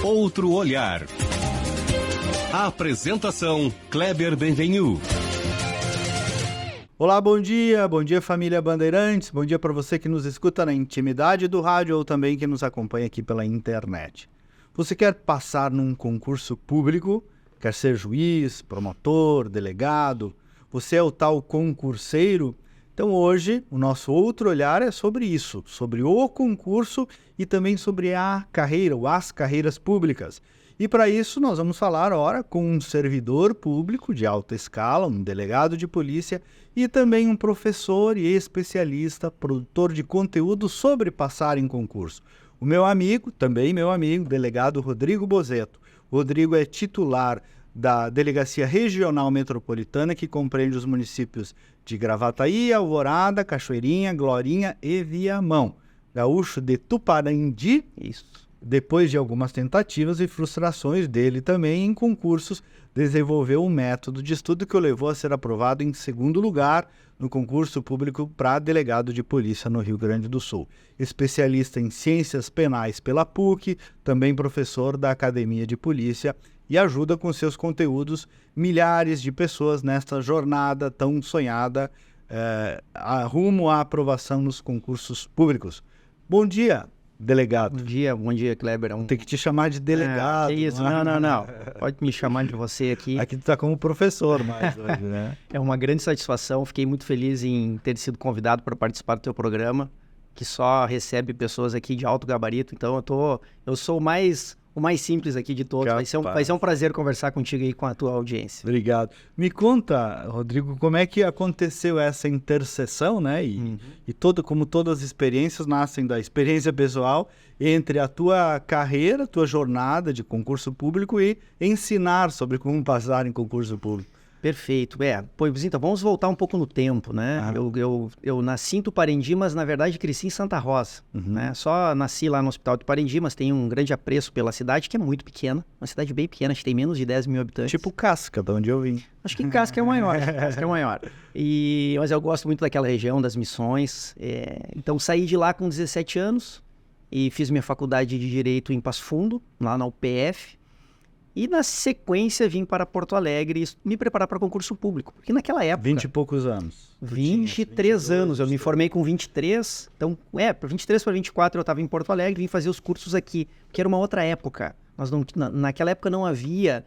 Outro olhar. A apresentação, Kleber Benvenu. Olá, bom dia família Bandeirantes, bom dia para você que nos escuta na intimidade do rádio ou também que nos acompanha aqui pela internet. Você quer passar num concurso público, quer ser juiz, promotor, delegado, você é o tal concurseiro? Então hoje o nosso outro olhar é sobre isso, sobre o concurso e também sobre a carreira, ou as carreiras públicas. E para isso nós vamos falar, ora, com um servidor público de alta escala, um delegado de polícia e também um professor e especialista, produtor de conteúdo sobre passar em concurso. O meu amigo, também meu amigo, delegado Rodrigo Bozetto. O Rodrigo é titular da Delegacia Regional Metropolitana, que compreende os municípios de Gravataí, Alvorada, Cachoeirinha, Glorinha e Viamão. Gaúcho de Tuparandi. Isso. Depois de algumas tentativas e frustrações dele também em concursos, desenvolveu um método de estudo que o levou a ser aprovado em segundo lugar no concurso público para delegado de polícia no Rio Grande do Sul. Especialista em ciências penais pela PUC, também professor da Academia de Polícia e ajuda com seus conteúdos milhares de pessoas nesta jornada tão sonhada rumo à aprovação nos concursos públicos. Bom dia, delegado. Bom dia, Kleber. Tem que te chamar de delegado. Que isso, não. Pode me chamar de você aqui. Aqui tu tá como professor mais hoje, né? É uma grande satisfação, fiquei muito feliz em ter sido convidado para participar do teu programa, que só recebe pessoas aqui de alto gabarito, então eu sou o mais simples aqui de todos. Vai ser um prazer conversar contigo aí com a tua audiência. Obrigado. Me conta, Rodrigo, como é que aconteceu essa interseção, né? Como todas as experiências nascem da experiência pessoal entre a tua carreira, tua jornada de concurso público e ensinar sobre como passar em concurso público. Perfeito. Pois então, vamos voltar um pouco no tempo, né? Eu nasci em Tuparendi, mas na verdade cresci em Santa Rosa, né? Só nasci lá no Hospital de Tuparendi, mas tenho um grande apreço pela cidade, que é muito pequena, uma cidade bem pequena, acho que tem menos de 10 mil habitantes. Tipo Casca, de onde eu vim. Acho que Casca é o maior, mas eu gosto muito daquela região, das missões. Então saí de lá com 17 anos e fiz minha faculdade de Direito em Passo Fundo, lá na UPF. E na sequência vim para Porto Alegre me preparar para concurso público. Porque naquela época... 20 e poucos anos. 23 anos. Eu me formei com 23. Então, 23 para 24 eu estava em Porto Alegre, vim fazer os cursos aqui. Que era uma outra época. Naquela época não havia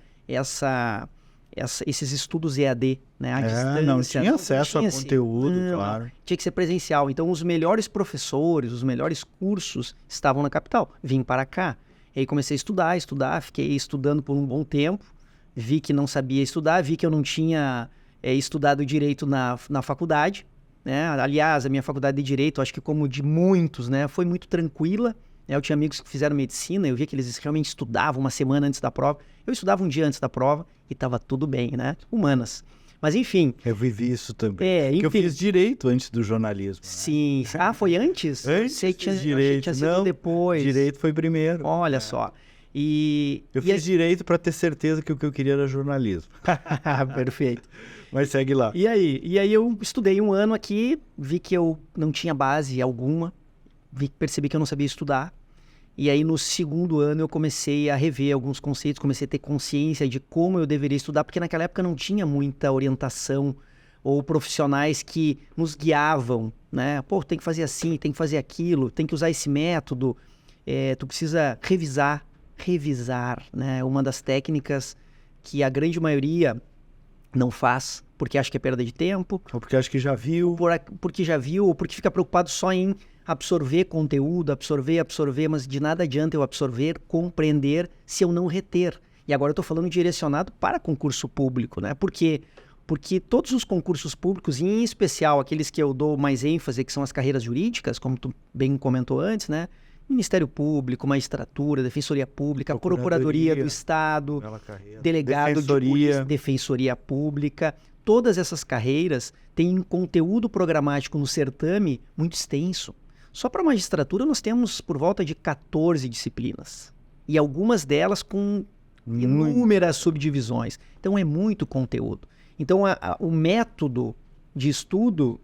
esses estudos EAD, né? À distância. Não tinha acesso a conteúdo, claro. Tinha que ser presencial. Então, os melhores professores, os melhores cursos estavam na capital. Vim para cá. E aí comecei a estudar, fiquei estudando por um bom tempo, vi que não sabia estudar, vi que eu não tinha estudado Direito na faculdade, né? Aliás, a minha faculdade de Direito, acho que como de muitos, né, foi muito tranquila, né? Eu tinha amigos que fizeram medicina, eu via que eles realmente estudavam uma semana antes da prova, eu estudava um dia antes da prova e estava tudo bem, né? Humanas. Mas enfim... Eu vivi isso também. Porque eu fiz Direito antes do jornalismo. Sim. Né? Ah, foi antes? Antes Direito. Tinha sido depois. Direito foi primeiro. Olha só. Eu fiz Direito para ter certeza que o que eu queria era jornalismo. Perfeito. Mas segue lá. E aí eu estudei um ano aqui, vi que eu não tinha base alguma, percebi que eu não sabia estudar. E aí, no segundo ano, eu comecei a rever alguns conceitos, comecei a ter consciência de como eu deveria estudar, porque naquela época não tinha muita orientação ou profissionais que nos guiavam, né? Pô, tem que fazer assim, tem que fazer aquilo, tem que usar esse método, tu precisa revisar, né? Uma das técnicas que a grande maioria não faz, porque acha que é perda de tempo. Ou porque acha que já viu. Porque já viu, ou porque fica preocupado só em absorver conteúdo, absorver, mas de nada adianta eu absorver, compreender, se eu não reter. E agora eu estou falando direcionado para concurso público, né? Por quê? Porque todos os concursos públicos, e em especial aqueles que eu dou mais ênfase, que são as carreiras jurídicas, como tu bem comentou antes, né? Ministério Público, Magistratura, Defensoria Pública, Procuradoria do Estado, Delegado de Polícia, Defensoria Pública. Todas essas carreiras têm um conteúdo programático no certame muito extenso. Só para a magistratura nós temos por volta de 14 disciplinas. E algumas delas com inúmeras subdivisões. Então é muito conteúdo. Então o método de estudo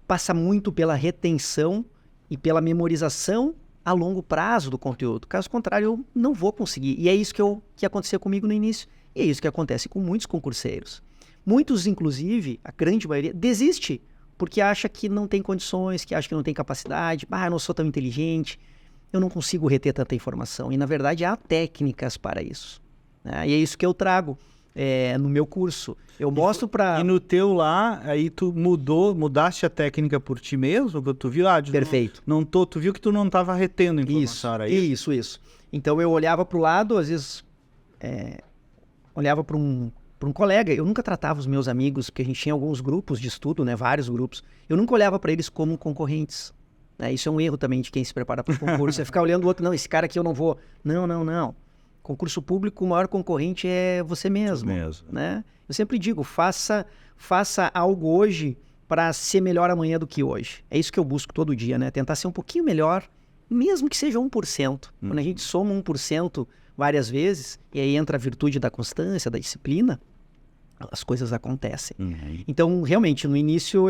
passa muito pela retenção e pela memorização a longo prazo do conteúdo. Caso contrário, eu não vou conseguir. E é isso que aconteceu comigo no início. E é isso que acontece com muitos concurseiros. Muitos, inclusive, a grande maioria, desiste porque acha que não tem condições, que acha que não tem capacidade. Eu não sou tão inteligente, eu não consigo reter tanta informação. E, na verdade, há técnicas para isso, né? E é isso que eu trago no meu curso. Eu mostro para... E no teu lá, aí tu mudaste a técnica por ti mesmo? Tu viu? Perfeito. Tu viu que tu não estava retendo informação, era isso? Isso. Então, eu olhava para o lado, às vezes, olhava para um colega. Eu nunca tratava os meus amigos, porque a gente tinha alguns grupos de estudo, né? Vários grupos. Eu nunca olhava para eles como concorrentes. Isso é um erro também de quem se prepara para o concurso. Você ficar olhando o outro, não, esse cara aqui eu não vou. Não. Concurso público, o maior concorrente é você mesmo. Né? Eu sempre digo, faça algo hoje para ser melhor amanhã do que hoje. É isso que eu busco todo dia, né? Tentar ser um pouquinho melhor, mesmo que seja 1%. Quando a gente soma 1% várias vezes, e aí entra a virtude da constância, da disciplina, as coisas acontecem. Então, realmente, no início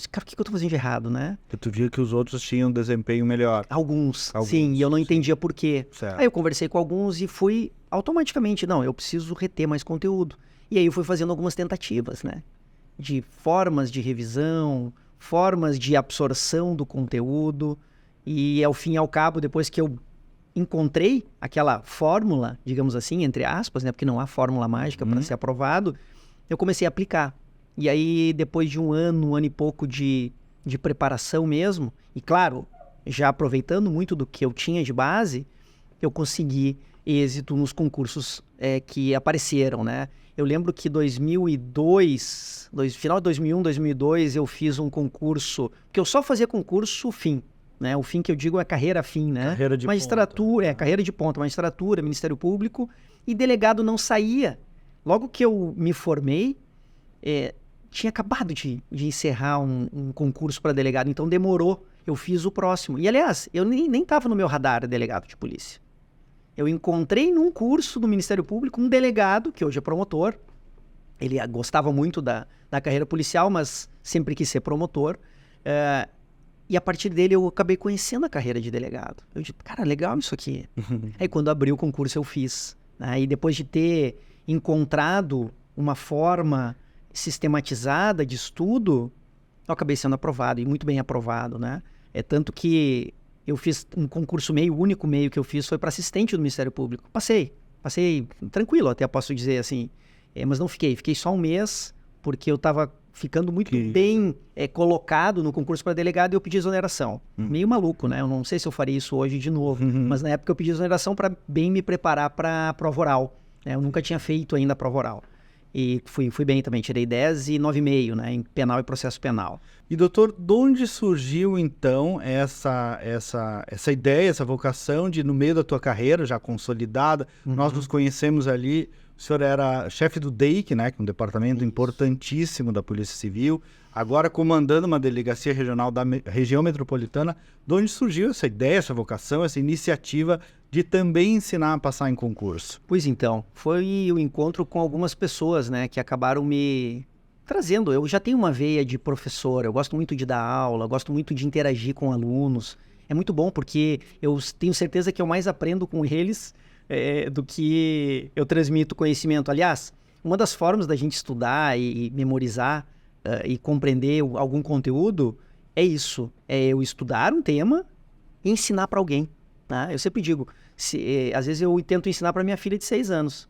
cara, o que eu tô fazendo de errado, né? Tu viu que os outros tinham um desempenho melhor. Alguns, sim, e eu não entendia por quê. Certo. Aí eu conversei com alguns e fui automaticamente, eu preciso reter mais conteúdo. E aí eu fui fazendo algumas tentativas, né? De formas de revisão, formas de absorção do conteúdo. E ao fim e ao cabo, depois que eu encontrei aquela fórmula, digamos assim, entre aspas, né? Porque não há fórmula mágica para ser aprovado, eu comecei a aplicar. E aí, depois de um ano e pouco de preparação mesmo, e claro, já aproveitando muito do que eu tinha de base, eu consegui êxito nos concursos que apareceram, né? Eu lembro que 2002, final de 2001, 2002, eu fiz um concurso, porque eu só fazia concurso fim, né? O fim que eu digo é carreira fim, né? Carreira de magistratura, carreira de ponta, magistratura, Ministério Público, e delegado não saía. Logo que eu me formei, tinha acabado de encerrar um concurso para delegado, então demorou, eu fiz o próximo. E, aliás, eu nem estava no meu radar delegado de polícia. Eu encontrei num curso do Ministério Público um delegado, que hoje é promotor. Ele gostava muito da carreira policial, mas sempre quis ser promotor. E a partir dele eu acabei conhecendo a carreira de delegado. Eu disse, cara, legal isso aqui. Aí quando abriu o concurso eu fiz. Aí depois de ter encontrado uma forma sistematizada de estudo, eu acabei sendo aprovado, e muito bem aprovado, né? Tanto que eu fiz um concurso meio, o único meio que eu fiz foi para assistente do Ministério Público. Passei tranquilo, até posso dizer assim, mas não fiquei só um mês, porque eu estava ficando muito bem colocado no concurso para delegado e eu pedi exoneração. Meio maluco, né? Eu não sei se eu faria isso hoje de novo, mas na época eu pedi exoneração para bem me preparar para a prova oral. Eu nunca tinha feito ainda a prova oral. E fui bem também, tirei 10 e 9,5, né, em penal e processo penal. E doutor, de onde surgiu então essa ideia, essa vocação de, no meio da tua carreira já consolidada, nós nos conhecemos ali, o senhor era chefe do DEIC, né, que é um departamento importantíssimo da Polícia Civil, agora comandando uma delegacia regional da região metropolitana. De onde surgiu essa ideia, essa vocação, essa iniciativa de também ensinar a passar em concurso? Pois então, foi o encontro com algumas pessoas, né, que acabaram me trazendo. Eu já tenho uma veia de professor, eu gosto muito de dar aula, gosto muito de interagir com alunos. É muito bom porque eu tenho certeza que eu mais aprendo com eles do que eu transmito conhecimento. Aliás, uma das formas da gente estudar e memorizar e compreender algum conteúdo é isso, é eu estudar um tema e ensinar para alguém. Eu sempre digo, às vezes eu tento ensinar para minha filha de 6 anos.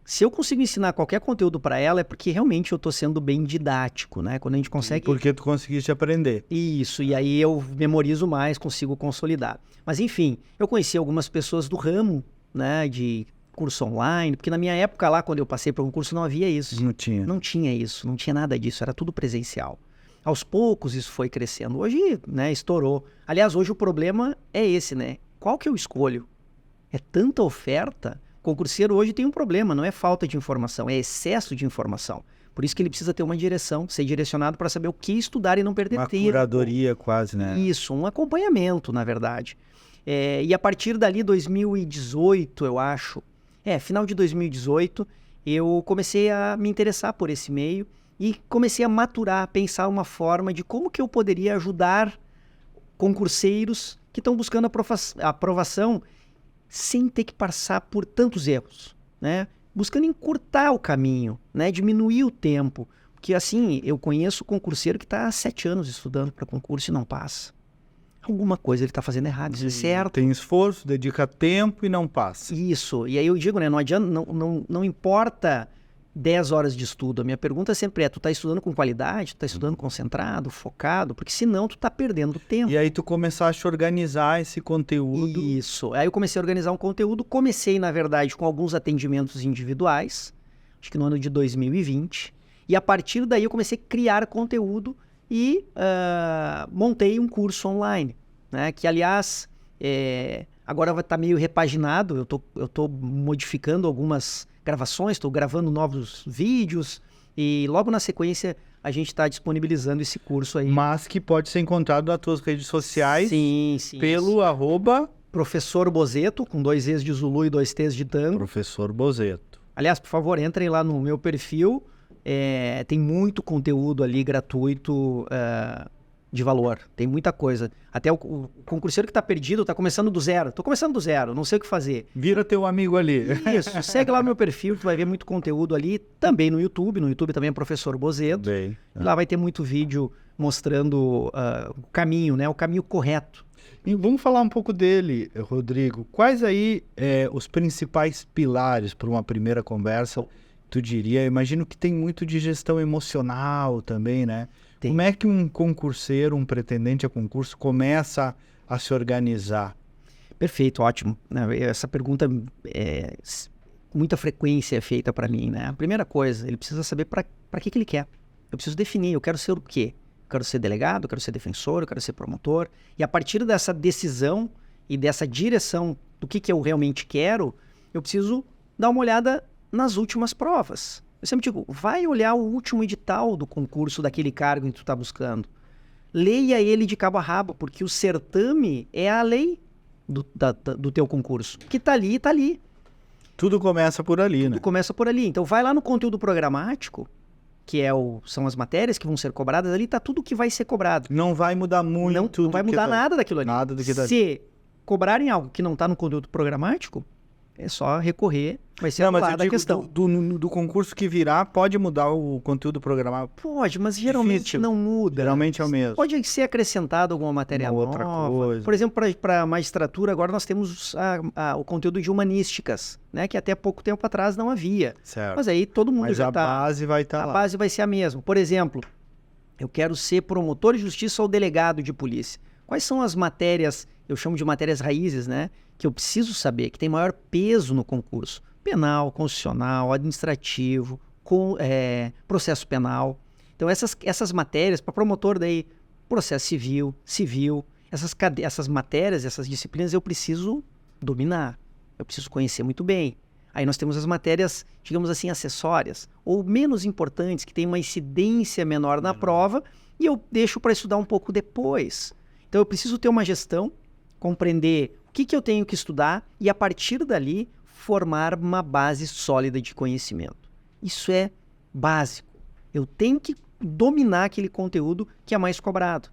Se eu consigo ensinar qualquer conteúdo para ela, é porque realmente eu estou sendo bem didático, né? Quando a gente consegue... Porque tu conseguiste aprender. Isso, e aí eu memorizo mais, consigo consolidar. Mas enfim, eu conheci algumas pessoas do ramo, né, de curso online, porque na minha época lá, quando eu passei para um curso, não havia isso. Não tinha. Não tinha isso, não tinha nada disso, era tudo presencial. Aos poucos isso foi crescendo. Hoje, né, estourou. Aliás, hoje o problema é esse, né? Qual que eu escolho? É tanta oferta. O concurseiro hoje tem um problema, não é falta de informação, é excesso de informação. Por isso que ele precisa ter uma direção, ser direcionado para saber o que estudar e não perder tempo. Uma curadoria quase, né? Isso, um acompanhamento, na verdade. E a partir dali, 2018, eu acho, final de 2018, eu comecei a me interessar por esse meio e comecei a maturar, pensar uma forma de como que eu poderia ajudar concurseiros que estão buscando a aprovação sem ter que passar por tantos erros, né? Buscando encurtar o caminho, né? Diminuir o tempo. Porque assim, eu conheço concurseiro que está há 7 anos estudando para concurso e não passa. Alguma coisa ele está fazendo errado, isso é certo. Tem esforço, dedica tempo e não passa. Isso, e aí eu digo, né, não adianta, não importa 10 horas de estudo, a minha pergunta sempre é, tu tá estudando com qualidade, tu tá estudando concentrado, focado, porque senão tu tá perdendo tempo. E aí tu começaste a organizar esse conteúdo. Isso, aí eu comecei a organizar um conteúdo, comecei na verdade com alguns atendimentos individuais, acho que no ano de 2020, e a partir daí eu comecei a criar conteúdo e montei um curso online, né, que aliás, agora vai estar meio repaginado, eu tô modificando algumas gravações, estou gravando novos vídeos e logo na sequência a gente está disponibilizando esse curso aí. Mas que pode ser encontrado nas tuas redes sociais. Sim. Pelo @ Professor Bozeto, com 2 E's de Zulu e 2 T's de Tango. Professor Bozeto. Aliás, por favor, entrem lá no meu perfil. Tem muito conteúdo ali gratuito de valor. Tem muita coisa. Até o concurseiro que está perdido está começando do zero. Estou começando do zero, não sei o que fazer. Vira teu amigo ali. Isso, segue lá o meu perfil, tu vai ver muito conteúdo ali. Também no YouTube. No YouTube também é Professor Bozeto. Bem, Lá vai ter muito vídeo mostrando o caminho, né? O caminho correto. E vamos falar um pouco dele, Rodrigo. Quais aí os principais pilares para uma primeira conversa, tu diria? Eu imagino que tem muito de gestão emocional também, né? Tem. Como é que um concurseiro, um pretendente a concurso, começa a se organizar? Perfeito, ótimo. Essa pergunta com muita frequência é feita para mim, né? A primeira coisa, ele precisa saber para que ele quer. Eu preciso definir, eu quero ser o quê? Eu quero ser delegado, eu quero ser defensor, eu quero ser promotor. E a partir dessa decisão e dessa direção do que eu realmente quero, eu preciso dar uma olhada nas últimas provas. Eu sempre digo, vai olhar o último edital do concurso daquele cargo que tu está buscando. Leia ele de cabo a rabo, porque o certame é a lei do teu concurso. Que tá ali, tá ali. Tudo começa por ali, né? Tudo começa por ali. Então vai lá no conteúdo programático, que são as matérias que vão ser cobradas, ali tá tudo que vai ser cobrado. Não vai mudar muito. Não vai mudar nada daquilo ali. Nada do que tá ali. Se cobrarem algo que não está no conteúdo programático, é só recorrer, vai ser anulada a questão. Do concurso que virá, pode mudar o conteúdo programado? Pode, mas geralmente Difícil. não muda. Geralmente é o mesmo. Pode ser acrescentado alguma matéria Uma nova. outra coisa. Por exemplo, para magistratura, agora nós temos o conteúdo de humanísticas, né? Que até pouco tempo atrás não havia. Certo. Mas aí todo mundo Mas já a está. base vai estar A lá. base vai ser a mesma. Por exemplo, eu quero ser promotor de justiça ou delegado de polícia. Quais são as matérias, eu chamo de matérias raízes, né? Que eu preciso saber, que tem maior peso no concurso. Penal, constitucional, administrativo, processo penal. Então essas matérias, para promotor daí, processo civil, essas matérias, essas disciplinas eu preciso dominar. Eu preciso conhecer muito bem. Aí nós temos as matérias, digamos assim, acessórias, ou menos importantes, que têm uma incidência menor na prova, e eu deixo para estudar um pouco depois. Então eu preciso ter uma gestão, compreender o que eu tenho que estudar e a partir dali formar uma base sólida de conhecimento. Isso é básico. Eu tenho que dominar aquele conteúdo que é mais cobrado.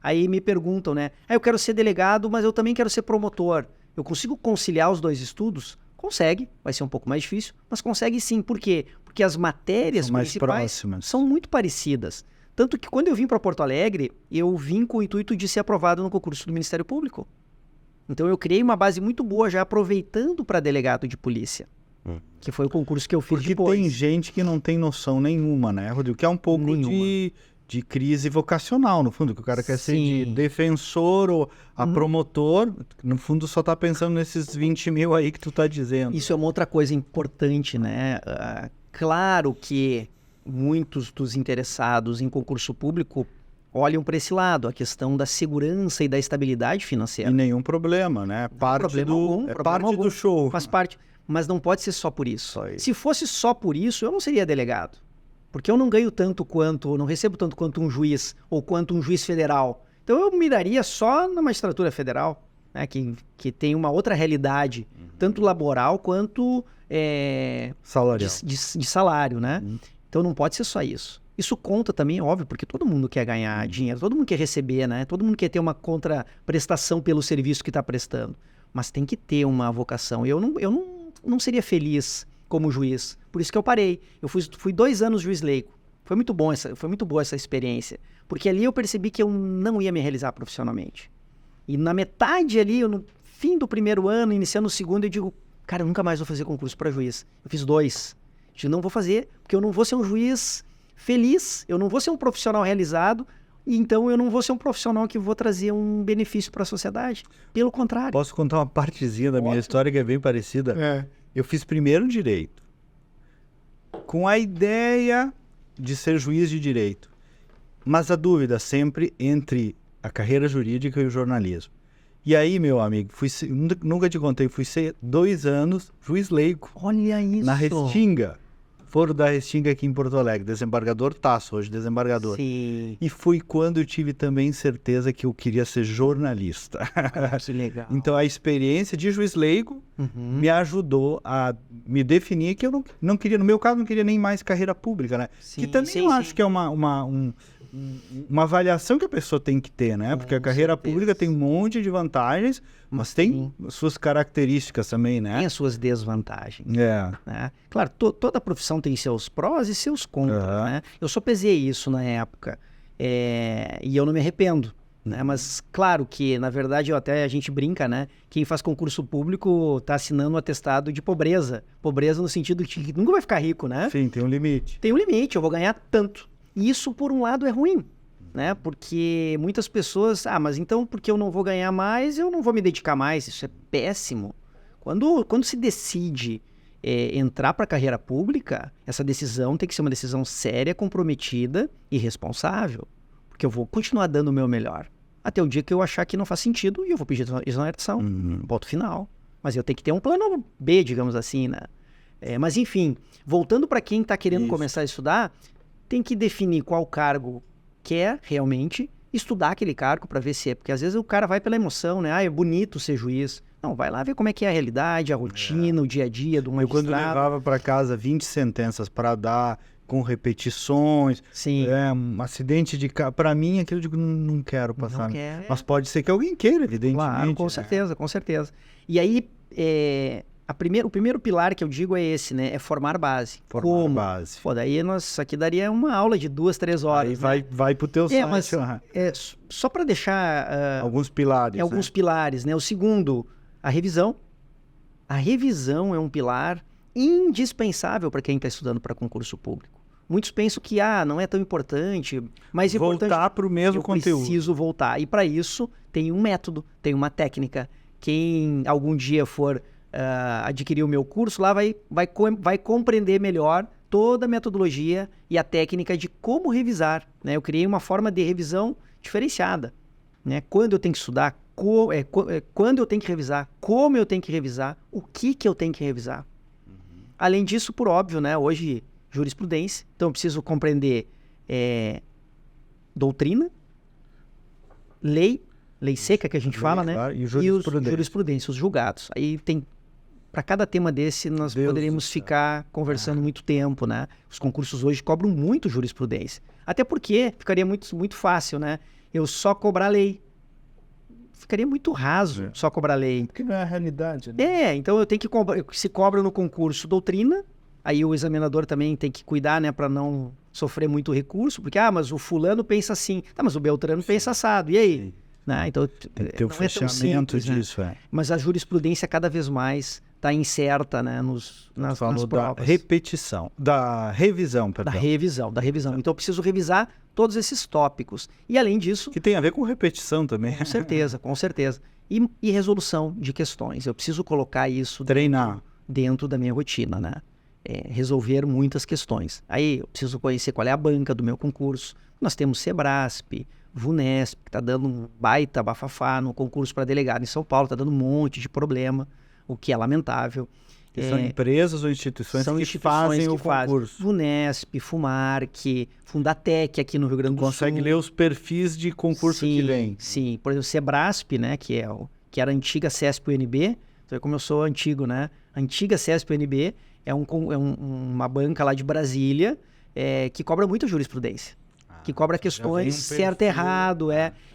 Aí me perguntam, né? Eu quero ser delegado, mas eu também quero ser promotor. Eu consigo conciliar os 2 estudos? Consegue, vai ser um pouco mais difícil, mas consegue sim. Por quê? Porque as matérias São mais principais próximas. são muito parecidas. Tanto que quando eu vim para Porto Alegre, eu vim com o intuito de ser aprovado no concurso do Ministério Público. Então eu criei uma base muito boa já aproveitando para delegado de polícia, que foi o concurso que eu fiz Porque depois. tem gente que não tem noção nenhuma, né, Rodrigo? Que é um pouco de crise vocacional, no fundo, que o cara quer ser de defensor ou a promotor, no fundo só tá pensando nesses 20 mil aí que tu tá dizendo. Isso é uma outra coisa importante, né? Claro que muitos dos interessados em concurso público olham para esse lado, a questão da segurança e da estabilidade financeira. E nenhum problema, né? Parte do show. Faz parte, mas não pode ser só por isso. Só isso. Se fosse só por isso, eu não seria delegado. Porque eu não ganho tanto quanto, não recebo tanto quanto um juiz ou quanto um juiz federal. Então eu miraria só na magistratura federal, né? Que tem uma outra realidade, tanto laboral quanto Salarial. de salário, né? Então não pode ser só isso. Isso conta também, óbvio, porque todo mundo quer ganhar dinheiro, todo mundo quer receber, né? Todo mundo quer ter uma contraprestação pelo serviço que está prestando. Mas tem que ter uma vocação. Eu não seria feliz como juiz. Por isso que eu parei. Eu fui 2 anos juiz leigo. Foi muito boa essa experiência. Porque ali eu percebi que eu não ia me realizar profissionalmente. E na metade ali, no fim do primeiro ano, iniciando o segundo, eu digo, cara, eu nunca mais vou fazer concurso para juiz. Eu fiz 2. Eu digo, não vou fazer, porque eu não vou ser um juiz feliz, eu não vou ser um profissional realizado, e então eu não vou ser um profissional que vou trazer um benefício para a sociedade. Pelo contrário. Posso contar uma partezinha da minha história que é bem parecida? Eu fiz primeiro direito, com a ideia de ser juiz de direito, mas a dúvida sempre entre a carreira jurídica e o jornalismo. E aí, meu amigo, nunca te contei, fui ser 2 anos juiz leigo. Olha isso. Na Restinga. Foro da Restinga aqui em Porto Alegre. Desembargador Tasso, hoje desembargador. Sim. E foi quando eu tive também certeza que eu queria ser jornalista. Que legal. Então a experiência de juiz leigo me ajudou a me definir que eu não queria, no meu caso, não queria nem mais carreira pública, né? Sim, que também eu acho que é uma avaliação que a pessoa tem que ter, né? Porque a carreira pública tem um monte de vantagens, mas tem suas características também, né? Tem as suas desvantagens. É. Né? Claro, toda profissão tem seus prós e seus contras, né? Eu só pesei isso na época e eu não me arrependo, né? Mas claro que, na verdade, a gente brinca, né? Quem faz concurso público está assinando um atestado de pobreza. Pobreza no sentido de que nunca vai ficar rico, né? Sim, tem um limite. Tem um limite, eu vou ganhar tanto. E isso, por um lado, é ruim, né? Porque muitas pessoas... mas então, porque eu não vou ganhar mais, eu não vou me dedicar mais. Isso é péssimo. Quando se decide entrar para a carreira pública, essa decisão tem que ser uma decisão séria, comprometida e responsável. Porque eu vou continuar dando o meu melhor. Até o dia que eu achar que não faz sentido e eu vou pedir exoneração. Ponto final. Mas eu tenho que ter um plano B, digamos assim, né? Mas, enfim, voltando para quem está querendo começar a estudar... Tem que definir qual cargo quer realmente, estudar aquele cargo para ver se é. Porque às vezes o cara vai pela emoção, né? É bonito ser juiz. Não, vai lá ver como é que é a realidade, a rotina, o dia a dia do magistrado. Eu quando levava para casa 20 sentenças para dar, com repetições, um acidente de carro, para mim aquilo eu digo, não quero passar. Não quer, Mas pode ser que alguém queira, evidentemente. Claro, com certeza, com certeza. E aí... o primeiro pilar que eu digo é esse, né? É formar base. Formar base. Pô, daí isso aqui daria uma aula de 2, 3 horas. Aí vai pro teu site. Mas só para deixar... alguns pilares. Alguns pilares, né? O segundo, a revisão. A revisão é um pilar indispensável para quem está estudando para concurso público. Muitos pensam que não é tão importante, mas voltar para o mesmo conteúdo. Eu preciso voltar. E para isso tem um método, tem uma técnica. Quem algum dia for... adquirir o meu curso, lá vai compreender melhor toda a metodologia e a técnica de como revisar, né? Eu criei uma forma de revisão diferenciada, né? Quando eu tenho que estudar, quando eu tenho que revisar, como eu tenho que revisar, o que eu tenho que revisar. Além disso, por óbvio, né? Hoje, jurisprudência, então eu preciso compreender doutrina, lei seca que a gente fala, né? Claro, e jurisprudência, os julgados. Aí tem... Para cada tema desse, nós poderíamos ficar conversando muito tempo, né? Os concursos hoje cobram muito jurisprudência. Até porque ficaria muito, muito fácil, né? Eu só cobrar lei. Ficaria muito raso só cobrar lei. Porque não é a realidade, né? Então eu tenho que cobrar... Se cobra no concurso doutrina, aí o examinador também tem que cuidar, né? Para não sofrer muito recurso. Porque, mas o fulano pensa assim. Mas o Beltrano pensa assado. E aí? Né? Então, tem que ter o fechamento disso, né? Mas a jurisprudência cada vez mais está incerta, né, nas provas. Da repetição, da revisão, perdão. Da revisão. Então eu preciso revisar todos esses tópicos. E além disso... Que tem a ver com repetição também. Com certeza, com certeza. E resolução de questões. Eu preciso colocar isso... Treinar. Dentro da minha rotina, né? Resolver muitas questões. Aí eu preciso conhecer qual é a banca do meu concurso. Nós temos Sebrasp, VUNESP, que está dando um baita bafafá no concurso para delegado em São Paulo, está dando um monte de problema, o que é lamentável. São empresas ou instituições que fazem o concurso. VUNESP, FUMARC, Fundatec aqui no Rio Grande do Sul. Consegue ler os perfis de concurso que vem. Sim, por exemplo, Sebrasp, né, que era a antiga CESP-UNB, então como eu sou antigo, né? A antiga CESP-UNB é uma banca lá de Brasília, que cobra muito jurisprudência. Que cobra questões certo e errado.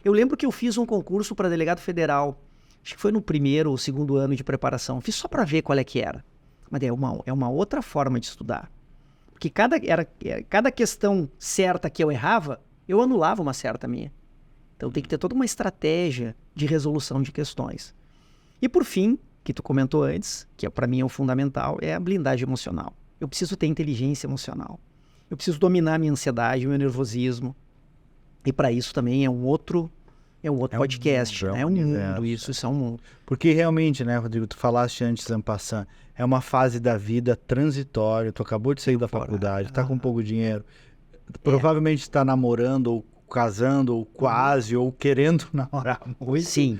Eu lembro que eu fiz um concurso para delegado federal. Acho que foi no primeiro ou segundo ano de preparação. Fiz só para ver qual é que era. Mas é uma outra forma de estudar. Porque cada questão certa que eu errava, eu anulava uma certa minha. Então tem que ter toda uma estratégia de resolução de questões. E por fim, que tu comentou antes, que para mim é o fundamental, é a blindagem emocional. Eu preciso ter inteligência emocional. Eu preciso dominar a minha ansiedade, meu nervosismo. E para isso também é um outro podcast, né? É um mundo, isso é um mundo. Porque realmente, né, Rodrigo, tu falaste antes, en passant, é uma fase da vida transitória, tu acabou de sair da faculdade, tá com pouco dinheiro, provavelmente está namorando, ou casando, ou quase, ou querendo namorar muito. Sim.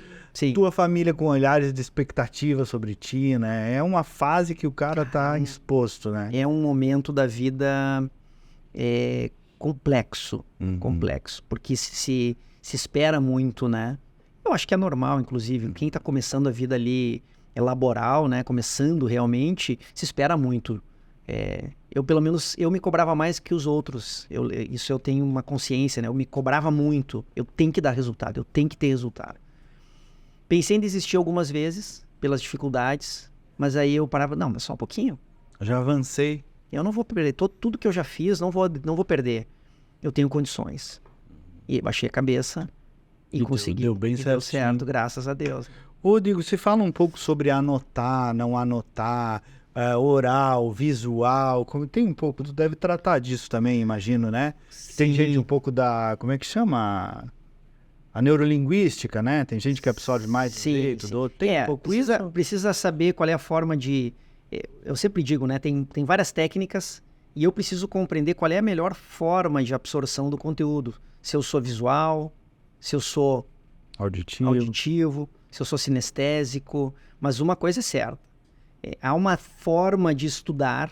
Tua família com olhares de expectativa sobre ti, né? É uma fase que o cara tá exposto, né? É um momento da vida complexo, porque se espera muito, né? Eu acho que é normal, inclusive, quem está começando a vida ali laboral, né? Começando realmente, se espera muito. Eu, pelo menos, eu me cobrava mais que os outros. Isso eu tenho uma consciência, né? Eu me cobrava muito. Eu tenho que dar resultado, eu tenho que ter resultado. Pensei em desistir algumas vezes, pelas dificuldades, mas aí eu parava, não, mas só um pouquinho. Já avancei. Eu não vou perder, tudo que eu já fiz, não vou perder. Eu tenho condições. E baixei a cabeça e consegui. Deu bem certo. Deu certo, graças a Deus. Rodrigo, você fala um pouco sobre anotar, não anotar, oral, visual, tem um pouco, tu deve tratar disso também, imagino, né? Sim. Tem gente um pouco da, como é que chama? A neurolinguística, né? Tem gente que absorve mais do jeito, do outro. Tem um pouco isso. Precisa saber qual é a forma de... Eu sempre digo, né? Tem várias técnicas e eu preciso compreender qual é a melhor forma de absorção do conteúdo. Se eu sou visual, se eu sou auditivo, se eu sou sinestésico. Mas uma coisa é certa. Há uma forma de estudar,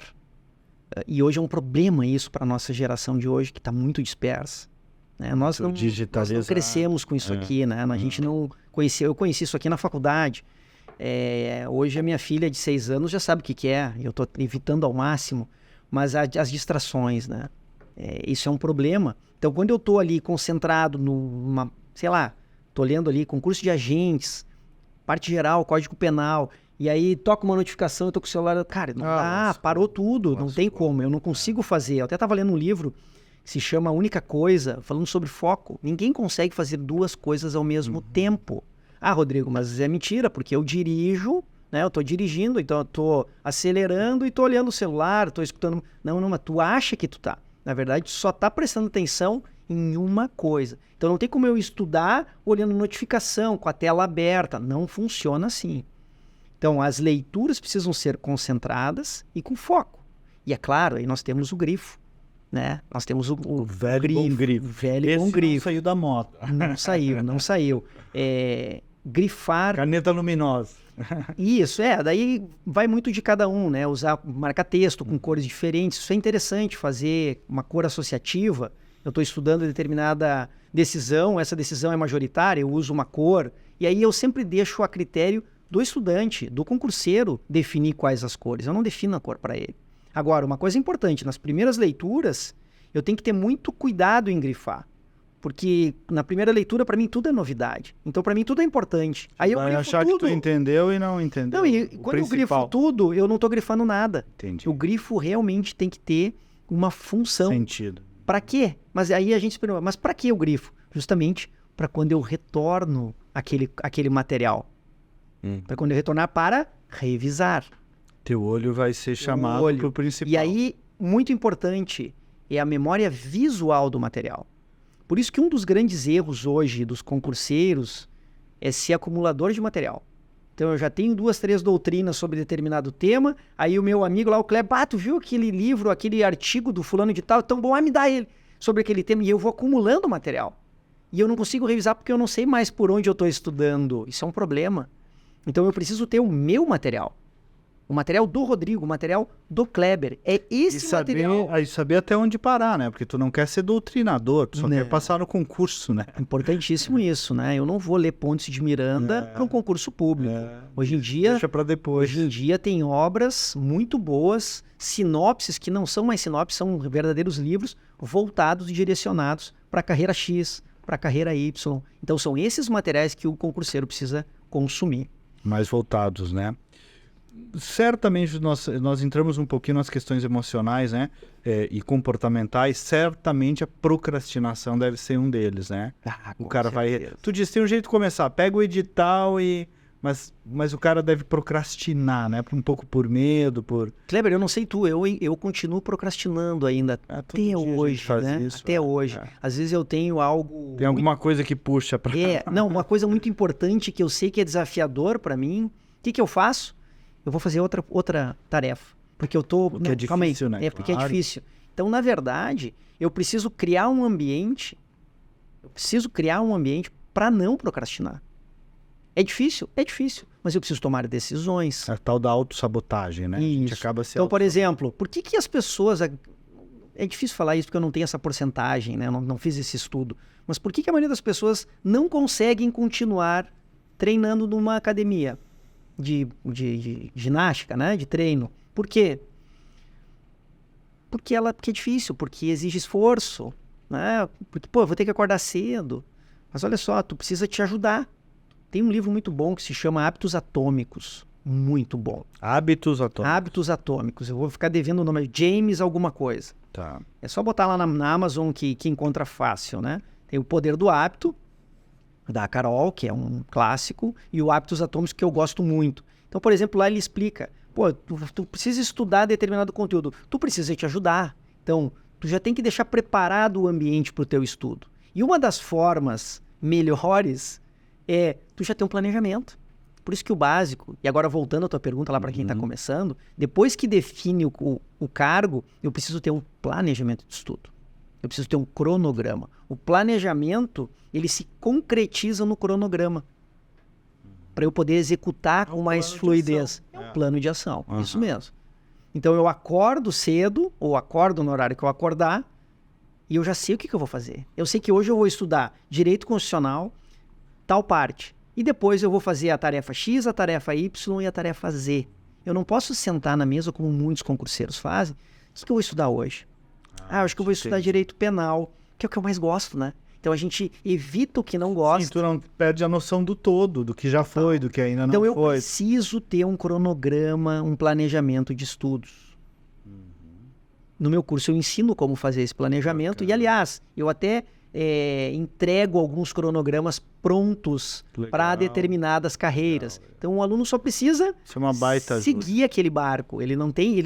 e hoje é um problema isso para a nossa geração de hoje, que está muito dispersa. Né? Nós não crescemos com isso aqui, né? A gente não conhecia. Eu conheci isso aqui na faculdade. Hoje a minha filha de 6 anos já sabe o que é. Eu estou evitando ao máximo, mas as distrações, né? Isso é um problema. Então, quando eu estou ali concentrado numa, sei lá, estou lendo ali concurso de agentes, parte geral, Código Penal, e aí toca uma notificação, eu estou com o celular, cara, não dá, parou tudo, não tem como, eu não consigo fazer. Eu até estava lendo um livro que se chama A Única Coisa, falando sobre foco. Ninguém consegue fazer 2 coisas ao mesmo tempo. Ah, Rodrigo, mas é mentira, porque eu dirijo, né? Eu estou dirigindo, então eu estou acelerando e estou olhando o celular, estou escutando... Não, mas tu acha que tu tá. Na verdade, tu só está prestando atenção em uma coisa. Então não tem como eu estudar olhando notificação, com a tela aberta. Não funciona assim. Então as leituras precisam ser concentradas e com foco. E é claro, aí nós temos o grifo. Né? Nós temos o velho bom grifo. Velho bom grifo. Não saiu da moto. Não saiu. Grifar... Caneta luminosa. Isso, daí vai muito de cada um, né? Usar marca-texto com cores diferentes. Isso é interessante, fazer uma cor associativa. Eu estou estudando determinada decisão, essa decisão é majoritária, eu uso uma cor. E aí eu sempre deixo a critério do estudante, do concurseiro, definir quais as cores. Eu não defino a cor para ele. Agora, uma coisa importante, nas primeiras leituras, eu tenho que ter muito cuidado em grifar. Porque na primeira leitura, para mim, tudo é novidade. Então, para mim, tudo é importante. Aí eu vai grifo achar tudo. Que tu entendeu e não entendeu. Não, e quando eu grifo tudo, eu não estou grifando nada. Entendi. O grifo realmente tem que ter uma função. Sentido. Para quê? Mas aí a gente se pergunta, mas para que o grifo? Justamente para quando eu retorno aquele material. Para quando eu retornar para revisar. Teu olho vai ser chamado para o principal. E aí, muito importante, é a memória visual do material. Por isso que um dos grandes erros hoje dos concurseiros é ser acumulador de material. Então eu já tenho 2, 3 doutrinas sobre determinado tema, aí o meu amigo lá, o Kleber, tu viu aquele livro, aquele artigo do fulano de tal, tão bom, me dá ele sobre aquele tema, e eu vou acumulando material. E eu não consigo revisar porque eu não sei mais por onde eu estou estudando. Isso é um problema. Então eu preciso ter o meu material. O material do Rodrigo, o material do Kleber. É esse material. E saber até onde parar, né? Porque tu não quer ser doutrinador, tu só Né. quer passar no concurso, né? Importantíssimo isso, né? Eu não vou ler Pontes de Miranda para um concurso público. Hoje em dia, Deixa pra depois. Hoje em dia tem obras muito boas, sinopses que não são mais sinopses, são verdadeiros livros voltados e direcionados para a carreira X, para a carreira Y. Então são esses materiais que o concurseiro precisa consumir. Mais voltados, né? Certamente nós entramos um pouquinho nas questões emocionais, né? E comportamentais. Certamente a procrastinação deve ser um deles, né? O cara vai... Tu disse, tem um jeito de começar. Pega o edital e... Mas o cara deve procrastinar, né? Um pouco por medo, por... Kleber, eu não sei tu, eu continuo procrastinando ainda todo dia até a gente hoje, faz né? isso, Até hoje. Às vezes eu tenho algo... Tem alguma coisa que puxa pra... Não, uma coisa muito importante que eu sei que é desafiador para mim. O que eu faço? Eu vou fazer outra tarefa. Porque eu tô... Porque é difícil, né? Porque é Claro. difícil. Então, na verdade, eu preciso criar um ambiente... para não procrastinar. É difícil? É difícil. Mas eu preciso tomar decisões. A tal da autossabotagem, né? A gente Isso. acaba se Então, por exemplo, por que as pessoas... É difícil falar isso porque eu não tenho essa porcentagem, né? Eu não fiz esse estudo. Mas por que a maioria das pessoas não conseguem continuar treinando numa academia de ginástica, né? De treino? Por quê? Porque é difícil, porque exige esforço, né? Porque, eu vou ter que acordar cedo. Mas olha só, tu precisa te ajudar. Tem um livro muito bom que se chama Hábitos Atômicos. Muito bom. Hábitos atômicos. Hábitos Atômicos. Eu vou ficar devendo o nome. James alguma coisa. Tá. É só botar lá na Amazon que encontra fácil, né? Tem o Poder do Hábito, da Carol, que é um clássico, e o Hábitos Atômicos, que eu gosto muito. Então, por exemplo, lá ele explica, tu precisa estudar determinado conteúdo. Tu precisa te ajudar. Então, tu já tem que deixar preparado o ambiente para o teu estudo. E uma das formas melhores é tu já ter um planejamento. Por isso que o básico, e agora voltando à tua pergunta lá para quem está começando, depois que define o cargo, eu preciso ter um planejamento de estudo. Eu preciso ter um cronograma. O planejamento, ele se concretiza no cronograma. Para eu poder executar com mais fluidez. É um plano de ação, isso mesmo. Então eu acordo cedo, ou acordo no horário que eu acordar, e eu já sei o que eu vou fazer. Eu sei que hoje eu vou estudar Direito Constitucional, tal parte. E depois eu vou fazer a tarefa X, a tarefa Y e a tarefa Z. Eu não posso sentar na mesa como muitos concurseiros fazem. O que eu vou estudar hoje? Eu acho que eu vou estudar Direito Penal, que é o que eu mais gosto, né? Então a gente evita o que não gosta. Sim, tu não perde a noção do todo, do que já foi, do que ainda não Então eu foi. preciso ter um cronograma, um planejamento de estudos. No meu curso eu ensino como fazer esse planejamento. E aliás, eu até entrego alguns cronogramas prontos para determinadas carreiras. Então o aluno só precisa Isso é uma baita seguir aquele barco. Ele não tem...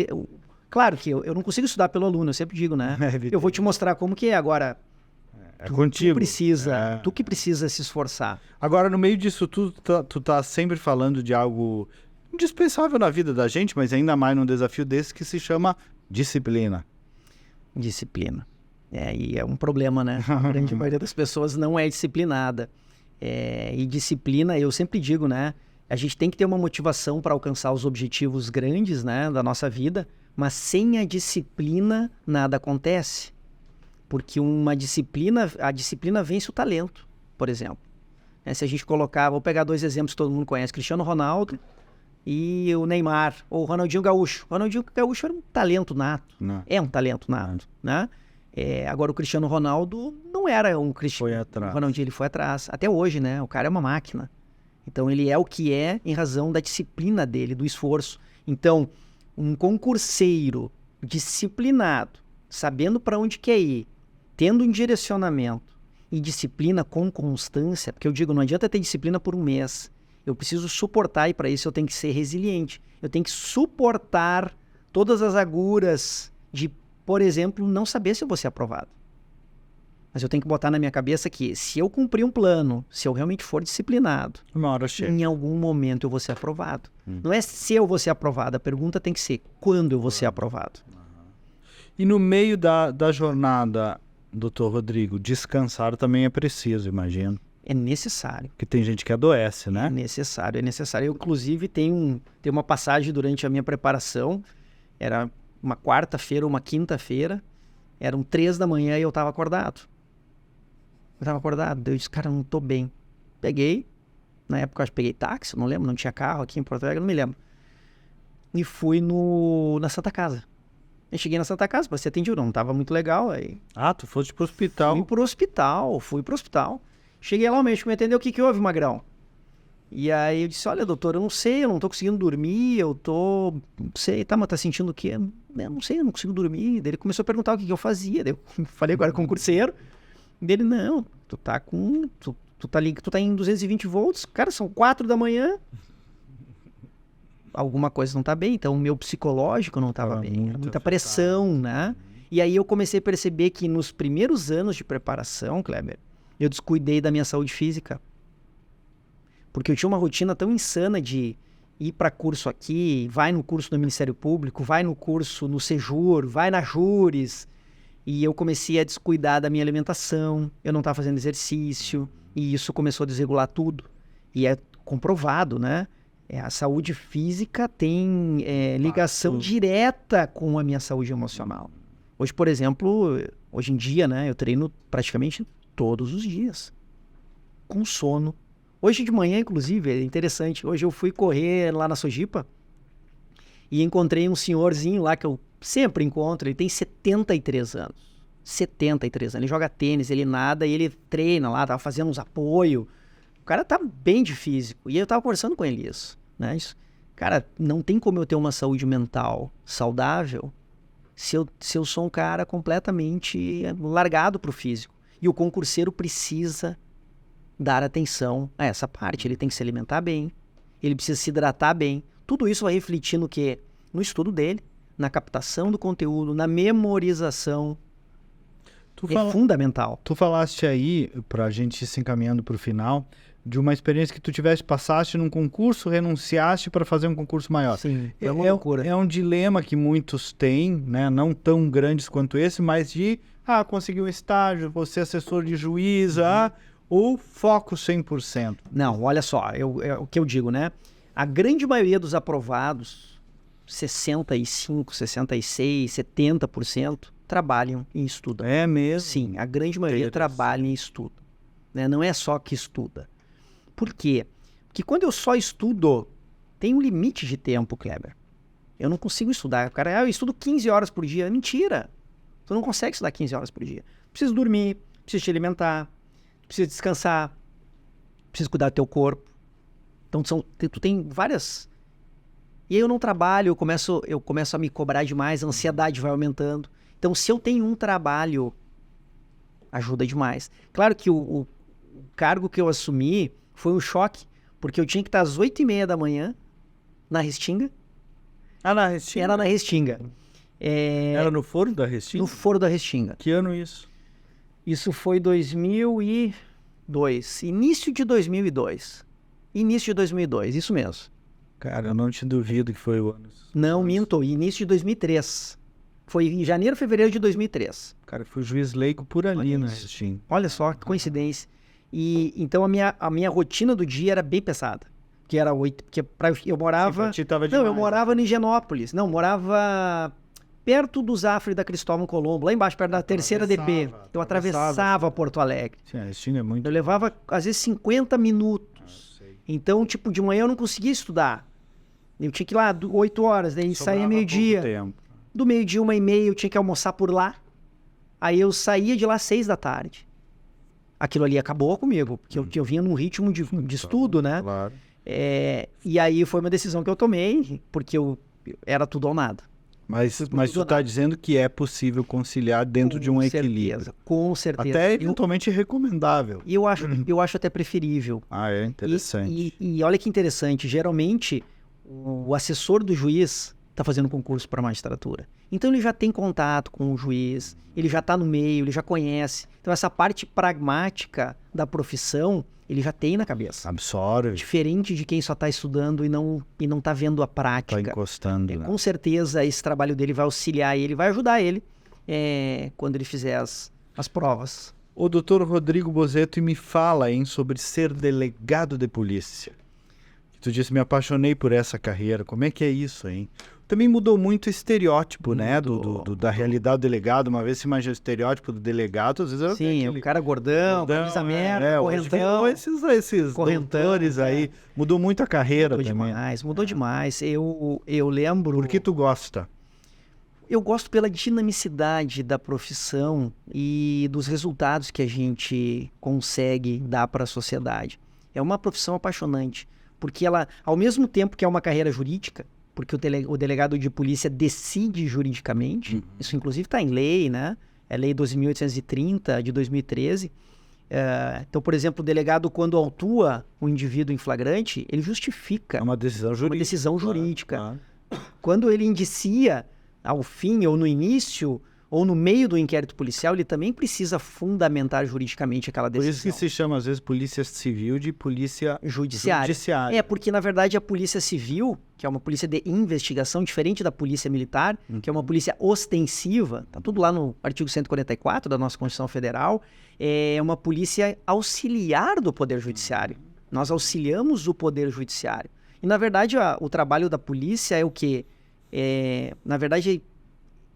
Claro que eu não consigo estudar pelo aluno, eu sempre digo, né? Eu vou te mostrar como que é. Agora, contigo. Tu que precisa se esforçar. Agora, no meio disso tu tá sempre falando de algo indispensável na vida da gente, mas ainda mais num desafio desse que se chama disciplina. Disciplina. E é um problema, né? A grande maioria das pessoas não é disciplinada. E disciplina, eu sempre digo, né? A gente tem que ter uma motivação para alcançar os objetivos grandes, né, da nossa vida, mas sem a disciplina nada acontece. Porque a disciplina vence o talento, por exemplo. Se a gente colocar, vou pegar dois exemplos que todo mundo conhece, Cristiano Ronaldo e o Neymar, ou o Ronaldinho Gaúcho. O Ronaldinho Gaúcho era um talento nato. Não. É um talento nato, né? Agora o Cristiano Ronaldo não era um Cristiano. Foi atrás. O Ronaldinho, ele foi atrás. Até hoje, né? O cara é uma máquina. Então ele é o que é em razão da disciplina dele, do esforço. Então, um concurseiro disciplinado, sabendo para onde quer ir, tendo um direcionamento e disciplina com constância, porque eu digo, não adianta ter disciplina por um mês. Eu preciso suportar e para isso eu tenho que ser resiliente. Eu tenho que suportar todas as agruras de, por exemplo, não saber se eu vou ser aprovado. Mas eu tenho que botar na minha cabeça que se eu cumprir um plano, se eu realmente for disciplinado, Uma hora chega. em algum momento eu vou ser aprovado. Não é se eu vou ser aprovado, a pergunta tem que ser quando eu vou ser aprovado. E no meio da jornada, doutor Rodrigo, descansar também é preciso, imagino. É necessário. Porque tem gente que adoece, né? É necessário. Eu, inclusive, tem uma passagem durante a minha preparação. Era uma quarta-feira ou uma quinta-feira. Eram 3 da manhã e eu tava acordado. Eu disse, cara, eu não tô bem. Peguei. Na época, eu acho que peguei táxi, não lembro. Não tinha carro aqui em Porto Alegre, não me lembro. E fui na Santa Casa. Eu cheguei na Santa Casa para ser atendido. Não tava muito legal. Aí Tu foste pro hospital. Fui pro hospital. Cheguei lá, o médico me atendeu, o que houve, Magrão? E aí eu disse, olha, doutor, eu não sei, eu não tô conseguindo dormir, não sei, mas tá sentindo o quê? Eu não sei, eu não consigo dormir. Daí ele começou a perguntar o que eu fazia. Daí eu falei agora concurseiro. Dele, não, tu tá em 220 volts, cara, são 4 da manhã. Alguma coisa não tá bem, então o meu psicológico não tava bem, era muita pressão, né? E aí eu comecei a perceber que nos primeiros anos de preparação, Kleber, eu descuidei da minha saúde física. Porque eu tinha uma rotina tão insana de ir para curso aqui, vai no curso do Ministério Público, vai no curso no Sejur, vai na Jures. E eu comecei a descuidar da minha alimentação, eu não estava fazendo exercício, e isso começou a desregular tudo. E é comprovado, né? A saúde física tem ligação direta com a minha saúde emocional. Hoje, por exemplo, hoje em dia, né, eu treino praticamente todos os dias, com sono. Hoje de manhã, inclusive, é interessante, hoje eu fui correr lá na Sojipa e encontrei um senhorzinho lá que eu sempre encontro, ele tem 73 anos. 73 anos, ele joga tênis, ele nada e ele treina lá, tava fazendo uns apoios. O cara tá bem de físico. E eu tava conversando com ele isso, né? Cara, não tem como eu ter uma saúde mental saudável se eu sou um cara completamente largado pro físico. E o concurseiro precisa dar atenção a essa parte. Ele tem que se alimentar bem, ele precisa se hidratar bem. Tudo isso vai refletir no quê? No estudo dele, na captação do conteúdo, na memorização. Fundamental. Tu falaste aí, pra gente ir se encaminhando pro final, de uma experiência que tu passaste num concurso, renunciaste para fazer um concurso maior. Sim, é uma loucura. É um dilema que muitos têm, né? Não tão grandes quanto esse, mas de conseguir um estágio, você assessor de juiz, ou foco 100%. Não, olha só, o que eu digo, né? A grande maioria dos aprovados, 65, 66, 70%, trabalham e estudam. É mesmo? Sim, a grande maioria trabalha e estuda. Né? Não é só que estuda. Por quê? Porque quando eu só estudo, tem um limite de tempo, Kleber. Eu não consigo estudar. O cara, eu estudo 15 horas por dia. Mentira! Tu não consegue estudar 15 horas por dia. Precisa dormir, precisa te alimentar, precisa descansar, precisa cuidar do teu corpo. Então, tu tem várias... E aí eu não trabalho, eu começo a me cobrar demais, a ansiedade vai aumentando. Então, se eu tenho um trabalho, ajuda demais. Claro que o cargo que eu assumi foi um choque, porque eu tinha que estar às 8h30 da manhã na Restinga. Na Restinga? Era na Restinga. Era no Foro da Restinga? No Foro da Restinga. Que ano isso? Isso foi 2002. Início de 2002. Início de 2002, isso mesmo. Cara, eu não te duvido que foi o ano. Não, minto. Início de 2003. Foi em janeiro, fevereiro de 2003. Cara, foi juiz leigo por ali, né? Olha só, que coincidência. E então a minha rotina do dia era bem pesada. Que era 8, porque eu morava... eu morava em Higienópolis. Não, morava perto do Zafre da Cristóvão Colombo, lá embaixo, perto da terceira DP. Eu atravessava Porto Alegre. Sim, a Restinga é muito... Eu levava, às vezes, 50 minutos. Então, tipo, de manhã eu não conseguia estudar. Eu tinha que ir lá 8 horas, daí saía meio-dia. Do meio-dia, 1h30, eu tinha que almoçar por lá. Aí eu saía de lá 6 da tarde. Aquilo ali acabou comigo, porque eu vinha num ritmo de estudo, né? Claro. E aí foi uma decisão que eu tomei, porque era tudo ou nada. Mas tu está dizendo que é possível conciliar dentro de um equilíbrio. Com certeza. Até eventualmente recomendável. E eu acho até preferível. É interessante. E olha que interessante, geralmente o assessor do juiz está fazendo concurso para magistratura. Então ele já tem contato com o juiz, ele já está no meio, ele já conhece. Então essa parte pragmática da profissão, ele já tem na cabeça. Absorve. Diferente de quem só está estudando e não está vendo a prática. Está encostando. Né? Com certeza esse trabalho dele vai auxiliar ele, vai ajudar ele quando ele fizer as provas. O doutor Rodrigo Bozetto me fala, hein, sobre ser delegado de polícia. Tu disse, me apaixonei por essa carreira. Como é que é isso, hein? Também mudou muito o estereótipo, né, da realidade do delegado. Uma vez se imagina o estereótipo do delegado, às vezes era Sim, o cara gordão, camisa merda, correntão. Esses doutores aí. Mudou muito a carreira mudou também. Mudou demais. Eu lembro... Por que tu gosta? Eu gosto pela dinamicidade da profissão e dos resultados que a gente consegue dar para a sociedade. É uma profissão apaixonante, porque ela, ao mesmo tempo que é uma carreira jurídica, porque o delegado de polícia decide juridicamente, isso inclusive está em lei, né? É Lei 12.830 de 2013. Então, por exemplo, o delegado, quando autua o indivíduo em flagrante, ele justifica. É uma decisão jurídica. Uma decisão jurídica. Claro. Quando ele indicia ao fim, ou no início, ou no meio do inquérito policial, ele também precisa fundamentar juridicamente aquela decisão. Por isso que se chama, às vezes, polícia civil de polícia judiciária. Porque, na verdade, a polícia civil, que é uma polícia de investigação, diferente da polícia militar, que é uma polícia ostensiva, tá tudo lá no artigo 144 da nossa Constituição Federal, é uma polícia auxiliar do Poder Judiciário. Nós auxiliamos o Poder Judiciário. E, na verdade, o trabalho da polícia é o quê? Na verdade,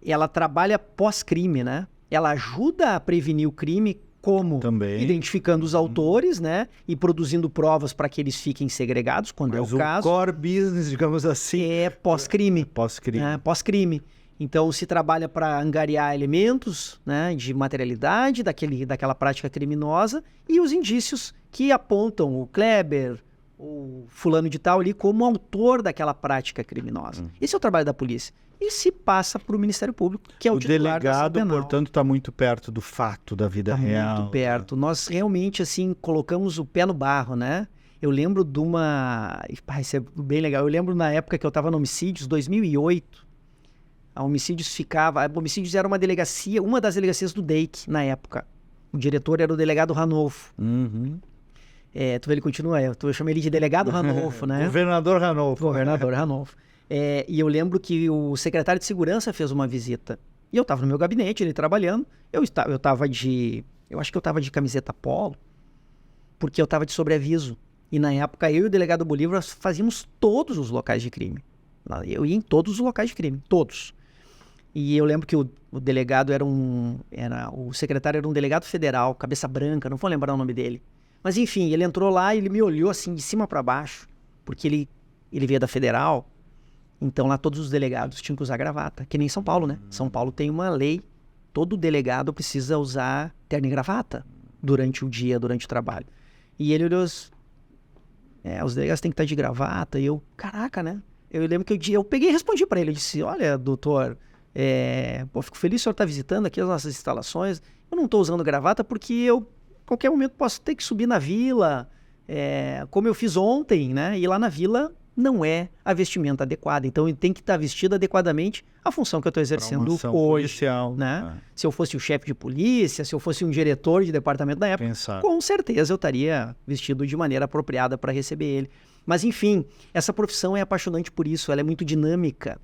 ela trabalha pós-crime, né? Ela ajuda a prevenir o crime como também, identificando os autores, né? E produzindo provas para que eles fiquem segregados, quando é o caso. O core business, digamos assim... É pós-crime. Pós-crime. Pós-crime. Então, se trabalha para angariar elementos, né, de materialidade daquela prática criminosa e os indícios que apontam o Kleber, o fulano de tal ali como autor daquela prática criminosa. Esse é o trabalho da polícia. E se passa para o Ministério Público, que é o titular da ação penal. Portanto, está muito perto do fato da vida real. Muito perto. Nós realmente, assim, colocamos o pé no barro, né? Eu lembro de uma... Isso é bem legal. Eu lembro na época que eu estava no Homicídios, 2008. A Homicídios era uma delegacia, uma das delegacias do DEIC, na época. O diretor era o delegado Ranolfo. Tu vê, ele continua, eu chamei ele de delegado Ranolfo, né? Governador Ranolfo. Governador Ranolfo. E eu lembro que o secretário de segurança fez uma visita. E eu estava no meu gabinete, ele trabalhando. Eu acho que eu estava de camiseta polo, porque eu estava de sobreaviso. E na época, eu e o delegado Bolívar fazíamos todos os locais de crime. Eu ia em todos os locais de crime, todos. E eu lembro que o delegado o secretário era um delegado federal, cabeça branca, não vou lembrar o nome dele. Mas enfim, ele entrou lá e ele me olhou assim de cima para baixo, porque ele veio da federal, então lá todos os delegados tinham que usar gravata, que nem São Paulo, né? São Paulo tem uma lei, todo delegado precisa usar terno e gravata durante o dia, durante o trabalho. E ele olhou, os delegados têm que estar de gravata, e eu, caraca, né? Eu lembro que eu peguei e respondi para ele, eu disse, olha, doutor, fico feliz que o senhor está visitando aqui as nossas instalações, eu não estou usando gravata porque eu qualquer momento posso ter que subir na vila, como eu fiz ontem, né? E lá na vila não é a vestimenta adequada. Então, ele tem que estar vestido adequadamente a função que eu estou exercendo hoje. Policial, né? Se eu fosse o chefe de polícia, se eu fosse um diretor de departamento da época, com certeza eu estaria vestido de maneira apropriada para receber ele. Mas, enfim, essa profissão é apaixonante por isso. Ela é muito dinâmica.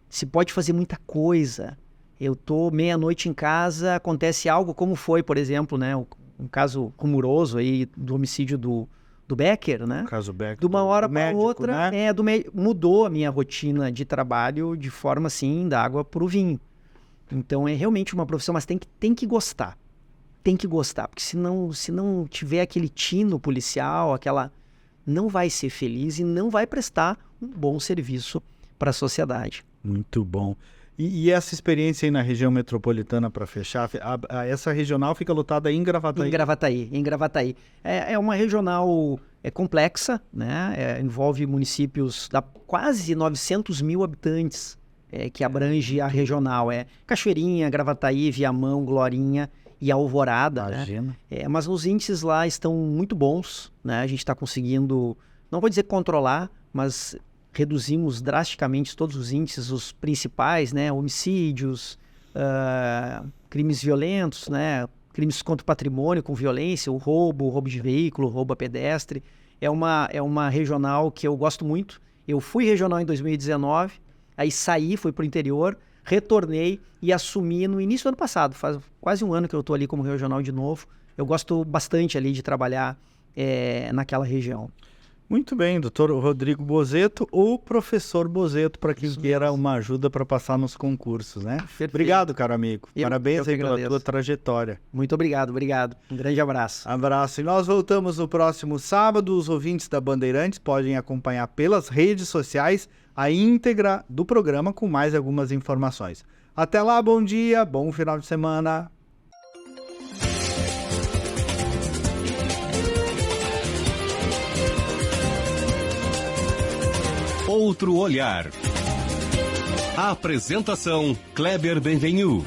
Se pode fazer muita coisa. Eu estou meia-noite em casa, acontece algo como foi, por exemplo, né, um caso rumoroso aí do homicídio do Becker, né? O caso Becker. De uma hora para outra, né? Mudou a minha rotina de trabalho de forma assim, da água para o vinho. Então é realmente uma profissão, mas tem que gostar. Tem que gostar, porque se não tiver aquele tino policial, não vai ser feliz e não vai prestar um bom serviço para a sociedade. Muito bom. E essa experiência aí na região metropolitana, para fechar, essa regional fica lotada em Gravataí? Em Gravataí. É uma regional complexa, né? Envolve municípios da quase 900 mil habitantes, que abrange a regional. Cachoeirinha, Gravataí, Viamão, Glorinha e Alvorada. Imagina. Né? Mas os índices lá estão muito bons, né? A gente está conseguindo, não vou dizer controlar, mas reduzimos drasticamente todos os índices, os principais, né? Homicídios, crimes violentos, né? Crimes contra o patrimônio com violência, o roubo de veículo, roubo a pedestre. É uma regional que eu gosto muito. Eu fui regional em 2019, aí saí, fui para o interior. retornei e assumi no início do ano passado. Faz quase um ano que eu estou ali como regional de novo. Eu gosto bastante ali de trabalhar naquela região. Muito bem, doutor Rodrigo Bozetto ou professor Bozetto, para quem queira uma ajuda para passar nos concursos, né? Perfeito. Obrigado, caro amigo. Parabéns aí pela tua trajetória. Muito obrigado. Um grande abraço. Abraço. E nós voltamos no próximo sábado. Os ouvintes da Bandeirantes podem acompanhar pelas redes sociais a íntegra do programa com mais algumas informações. Até lá, bom dia, bom final de semana. Outro olhar. A apresentação Kleber Benvenu.